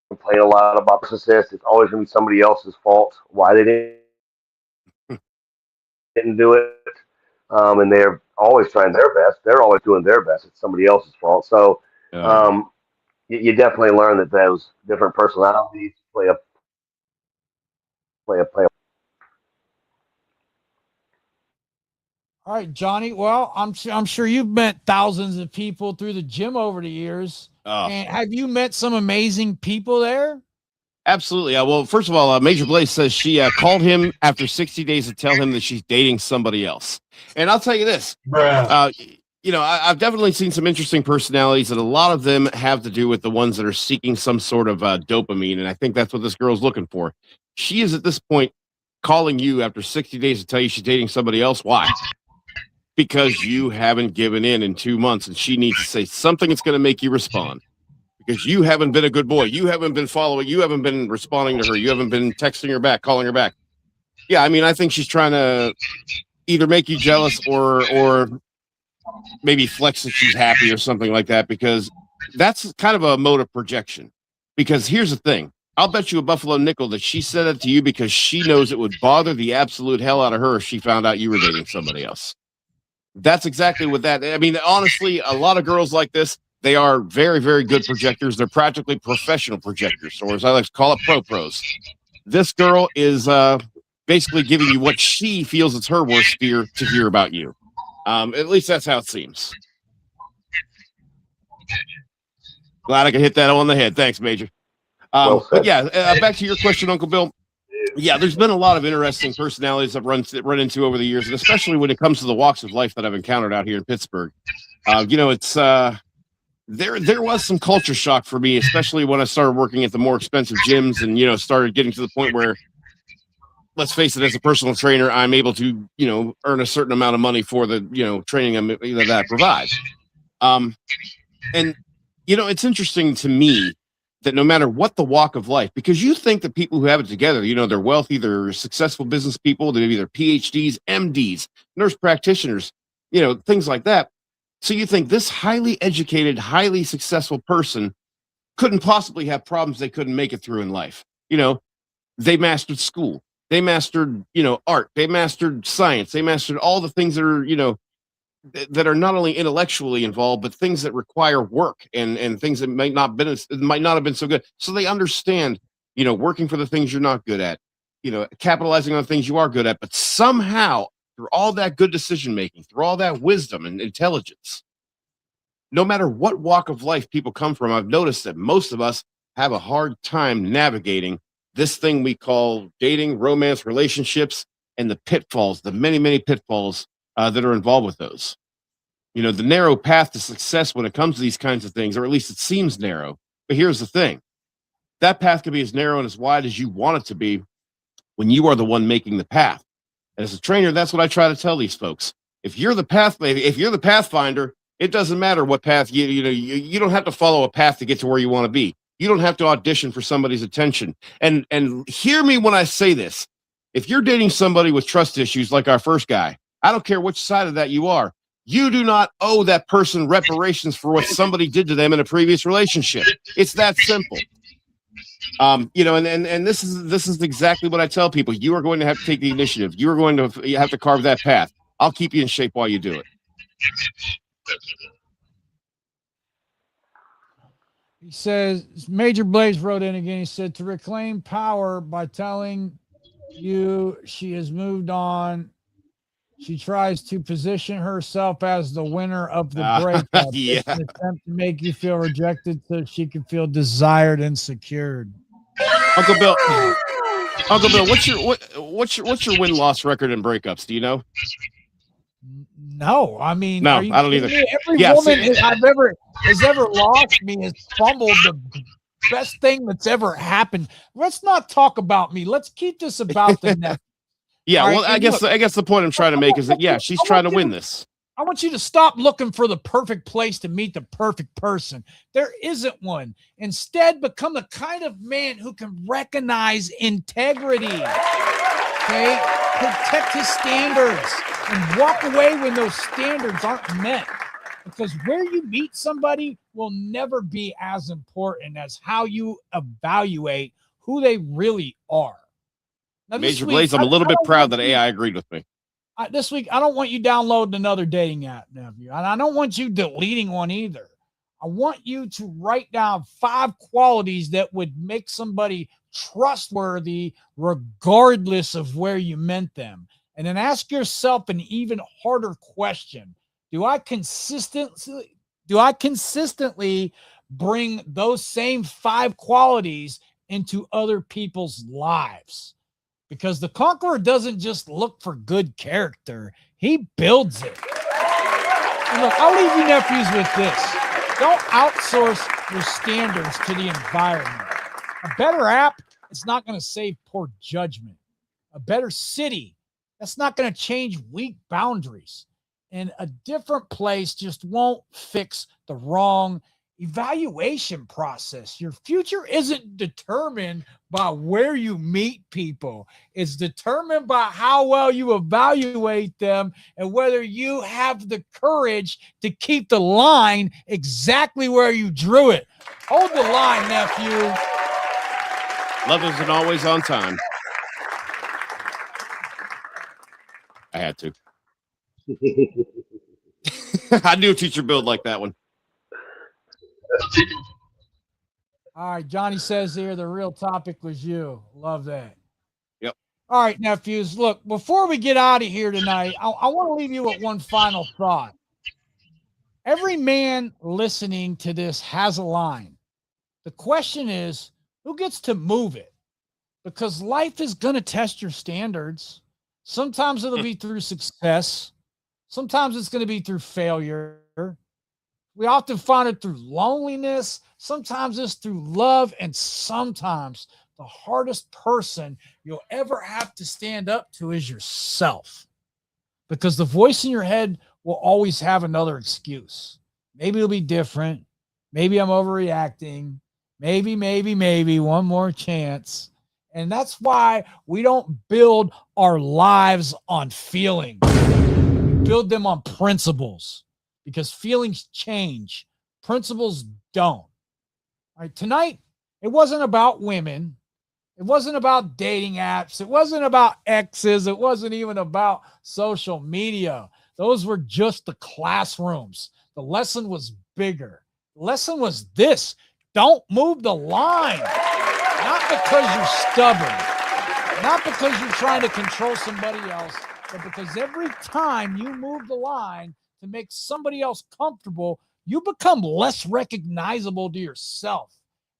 complain a lot about narcissists. It's always going to be somebody else's fault why they didn't do it. And they're always trying their best. They're always doing their best. It's somebody else's fault. So you definitely learn that those different personalities play a. All right, Johnny. Well, I'm sure you've met thousands of people through the gym over the years. And have you met some amazing people there? Absolutely. Well, first of all, Major Blaze says she called him after 60 days to tell him that she's dating somebody else. And I'll tell you this, I've definitely seen some interesting personalities, and a lot of them have to do with the ones that are seeking some sort of dopamine. And I think that's what this girl's looking for. She is at this point calling you after 60 days to tell you she's dating somebody else. Why? Because you haven't given in 2 months, and she needs to say something that's going to make you respond. Because you haven't been a good boy. You haven't been following. You haven't been responding to her. You haven't been texting her back, calling her back. Yeah, I mean, I think she's trying to either make you jealous or maybe flex that she's happy or something like that, because that's kind of a mode of projection. Because here's the thing. I'll bet you a buffalo nickel that she said it to you because she knows it would bother the absolute hell out of her if she found out you were dating somebody else. That's exactly what that. I mean, honestly, a lot of girls like this, they are very, very good projectors. They're practically professional projectors, or as I like to call it, pros. This girl is basically giving you what she feels it's her worst fear to hear about you. At least that's how it seems. Glad I could hit that on the head. Thanks, Major. But yeah, back to your question, Uncle Bill. Yeah, there's been a lot of interesting personalities I've run into over the years, and especially when it comes to the walks of life that I've encountered out here in Pittsburgh. It's there was some culture shock for me, especially when I started working at the more expensive gyms and, started getting to the point where, let's face it, as a personal trainer, I'm able to, earn a certain amount of money for the, training that I provide. And, it's interesting to me that no matter what the walk of life, because you think that people who have it together, they're wealthy, they're successful business people, they're either PhDs, MDs, nurse practitioners, things like that. So you think this highly educated, highly successful person couldn't possibly have problems they couldn't make it through in life. They mastered school. They mastered, art. They mastered science. They mastered all the things that are, that are not only intellectually involved, but things that require work and things that might not have been so good. So they understand, working for the things you're not good at, capitalizing on things you are good at, but somehow through all that good decision making, through all that wisdom and intelligence, no matter what walk of life people come from, I've noticed that most of us have a hard time navigating this thing we call dating, romance, relationships, and the pitfalls, the many, many pitfalls that are involved with those. The narrow path to success when it comes to these kinds of things, or at least it seems narrow. But here's the thing. That path can be as narrow and as wide as you want it to be when you are the one making the path. And as a trainer, that's what I try to tell these folks. If you're the pathfinder, it doesn't matter what path you don't have to follow a path to get to where you want to be. You don't have to audition for somebody's attention. And hear me when I say this. If you're dating somebody with trust issues like our first guy, I don't care which side of that you are. You do not owe that person reparations for what somebody did to them in a previous relationship. It's that simple. And this is exactly what I tell people. You are going to have to take the initiative. You are going to have to carve that path. I'll keep you in shape while you do it. He says, Major Blaze wrote in again. He said, to reclaim power by telling you she has moved on, she tries to position herself as the winner of the breakup. Yeah. It's an attempt to make you feel rejected so she can feel desired and secured. Uncle Bill, what's your win-loss record in breakups? Do you know? No, I mean, no, I don't either. Every woman has ever lost me has fumbled the best thing that's ever happened. Let's not talk about me. Let's keep this about the next. Yeah, well, I guess the point I'm trying to make is that she's trying to win this. I want you to stop looking for the perfect place to meet the perfect person. There isn't one. Instead, become the kind of man who can recognize integrity. Okay? Protect his standards and walk away when those standards aren't met. Because where you meet somebody will never be as important as how you evaluate who they really are. Now, Major Blaze, I'm a little bit proud that AI agreed with me. This week, I don't want you downloading another dating app, nephew. And I don't want you deleting one either. I want you to write down 5 qualities that would make somebody trustworthy regardless of where you met them. And then ask yourself an even harder question. Do I consistently bring those same 5 qualities into other people's lives? Because the Conqueror doesn't just look for good character. He builds it. And look, I'll leave you nephews with this. Don't outsource your standards to the environment. A better app, it's not going to save poor judgment. A better city, that's not going to change weak boundaries. And a different place just won't fix the wrong evaluation process. Your future isn't determined by where you meet people. It's determined by how well you evaluate them and whether you have the courage to keep the line exactly where you drew it. Hold the line, nephew. Love isn't always on time. I had to. I knew a teacher build like that one. All right, Johnny says here the real topic was you. Love that. Yep. All right, nephews. Look, before we get out of here tonight, I want to leave you with one final thought. Every man listening to this has a line. The question is, who gets to move it? Because life is going to test your standards. Sometimes it'll be through success. Sometimes it's going to be through failure. We often find it through loneliness. Sometimes it's through love. And sometimes the hardest person you'll ever have to stand up to is yourself. Because the voice in your head will always have another excuse. Maybe it'll be different. Maybe I'm overreacting. Maybe one more chance. And that's why we don't build our lives on feeling. We build them on principles. because feelings change. Principles don't. All right, tonight, it wasn't about women. It wasn't about dating apps. It wasn't about exes. It wasn't even about social media. Those were just the classrooms. The lesson was bigger. The lesson was this: don't move the line. Not because you're stubborn, not because you're trying to control somebody else, but because every time you move the line to make somebody else comfortable, you become less recognizable to yourself.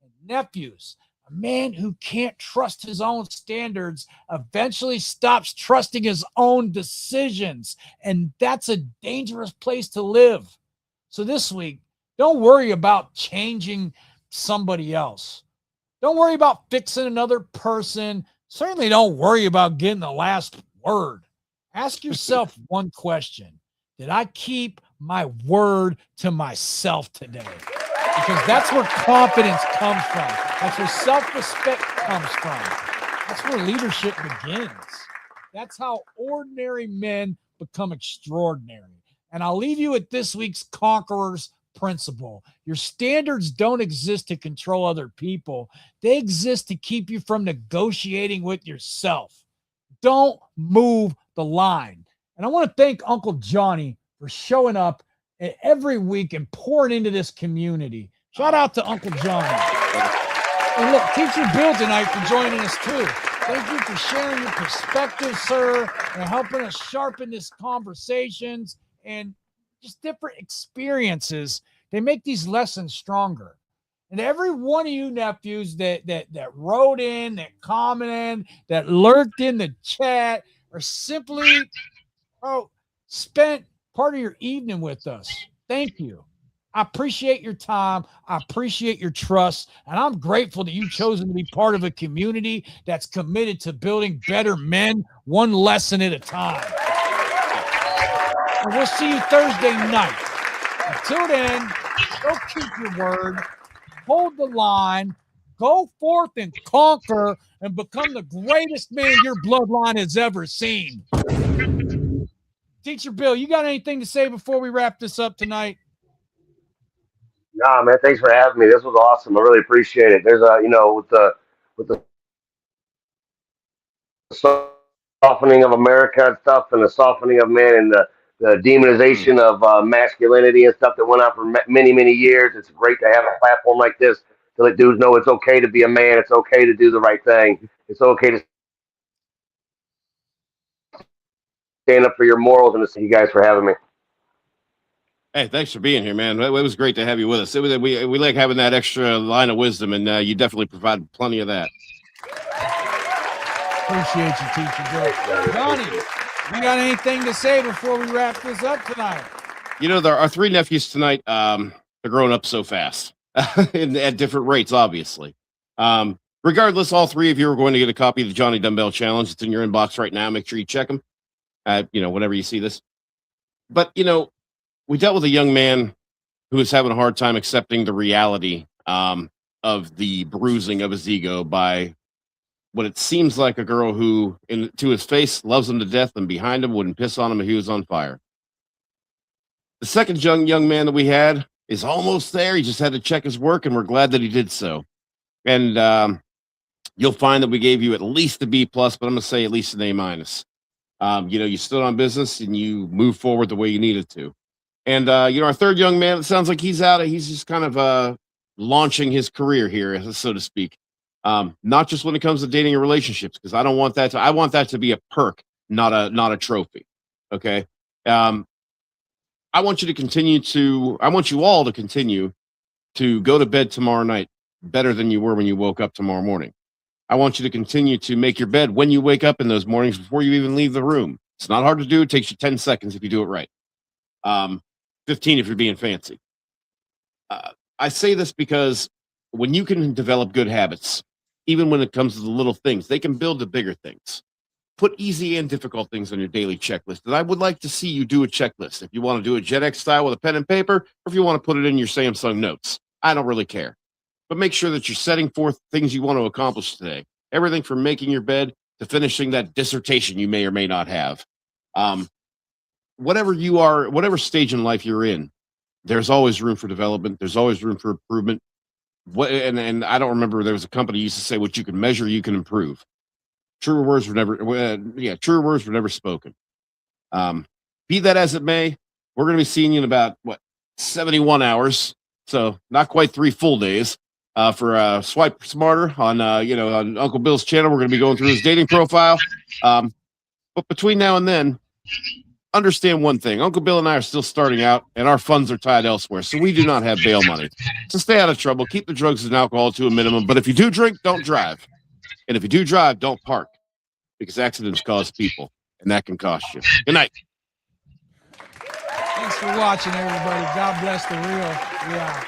And nephews, a man who can't trust his own standards eventually stops trusting his own decisions. And that's a dangerous place to live. So this week, don't worry about changing somebody else. Don't worry about fixing another person. Certainly don't worry about getting the last word. Ask yourself one question: did I keep my word to myself today? Because that's where confidence comes from. That's where self-respect comes from. That's where leadership begins. That's how ordinary men become extraordinary. And I'll leave you with this week's Conqueror's principle. Your standards don't exist to control other people. They exist to keep you from negotiating with yourself. Don't move the line. And I want to thank Uncle Johnny for showing up every week and pouring into this community. Shout out to Uncle Johnny. And look, Teacher Bill tonight for joining us too. Thank you for sharing your perspective, sir, and helping us sharpen this conversations and just different experiences. They make these lessons stronger. And every one of you nephews that wrote in, that commented, that lurked in the chat, or simply spent part of your evening with us. Thank you. I appreciate your time. I appreciate your trust. And I'm grateful that you've chosen to be part of a community that's committed to building better men, one lesson at a time. And we'll see you Thursday night. Until then, go keep your word, hold the line, go forth and conquer, and become the greatest man your bloodline has ever seen. Teacher Bill, you got anything to say before we wrap this up tonight? Nah, man, thanks for having me. This was awesome. I really appreciate it. There's with the softening of America and stuff, and the softening of men, and the demonization of masculinity and stuff that went on for many, many years. It's great to have a platform like this to let dudes know it's okay to be a man. It's okay to do the right thing. It's okay to stand up for your morals. And to thank you guys for having me. Hey, thanks for being here, man. It was great to have you with us. We like having that extra line of wisdom, and you definitely provided plenty of that. Appreciate you, Teacher Bill. Johnny, you got anything to say before we wrap this up tonight? You know, our three nephews tonight, they're growing up so fast at different rates, obviously. Regardless, all three of you are going to get a copy of the Johnny Dumbbell Challenge. It's in your inbox right now. Make sure you check them, whenever you see this. But, we dealt with a young man who was having a hard time accepting the reality of the bruising of his ego by what it seems like a girl who, to his face, loves him to death, and behind him wouldn't piss on him if he was on fire. The second young man that we had is almost there. He just had to check his work, and we're glad that he did so. And you'll find that we gave you at least a B+, but I'm going to say at least an A-. You stood on business, and you moved forward the way you needed to. And, our third young man, it sounds like he's just kind of launching his career here, so to speak. Not just when it comes to dating and relationships, because I don't want that I want that to be a perk, not a trophy. Okay. I want you all to continue to go to bed tomorrow night better than you were when you woke up tomorrow morning. I want you to continue to make your bed when you wake up in those mornings before you even leave the room. It's not hard to do. It takes you 10 seconds if you do it right. 15 if you're being fancy. I say this because when you can develop good habits, even when it comes to the little things, they can build the bigger things. Put easy and difficult things on your daily checklist. And I would like to see you do a checklist. If you want to do it JetX style with a pen and paper, or if you want to put it in your Samsung notes, I don't really care. But make sure that you're setting forth things you want to accomplish today. Everything from making your bed to finishing that dissertation you may or may not have. whatever you are, whatever stage in life you're in, there's always room for development. There's always room for improvement. And I don't remember, there was a company used to say, what you can measure, you can improve. Truer words were never spoken. Be that as it may, we're going to be seeing you in about 71 hours. So not quite 3 full days. For Swipe Smarter on on Uncle Bill's channel. We're going to be going through his dating profile. But between now and then, understand one thing. Uncle Bill and I are still starting out, and our funds are tied elsewhere, so we do not have bail money. So stay out of trouble. Keep the drugs and alcohol to a minimum. But if you do drink, don't drive. And if you do drive, don't park, because accidents cause people, and that can cost you. Good night. Thanks for watching, everybody. God bless the real. Yeah.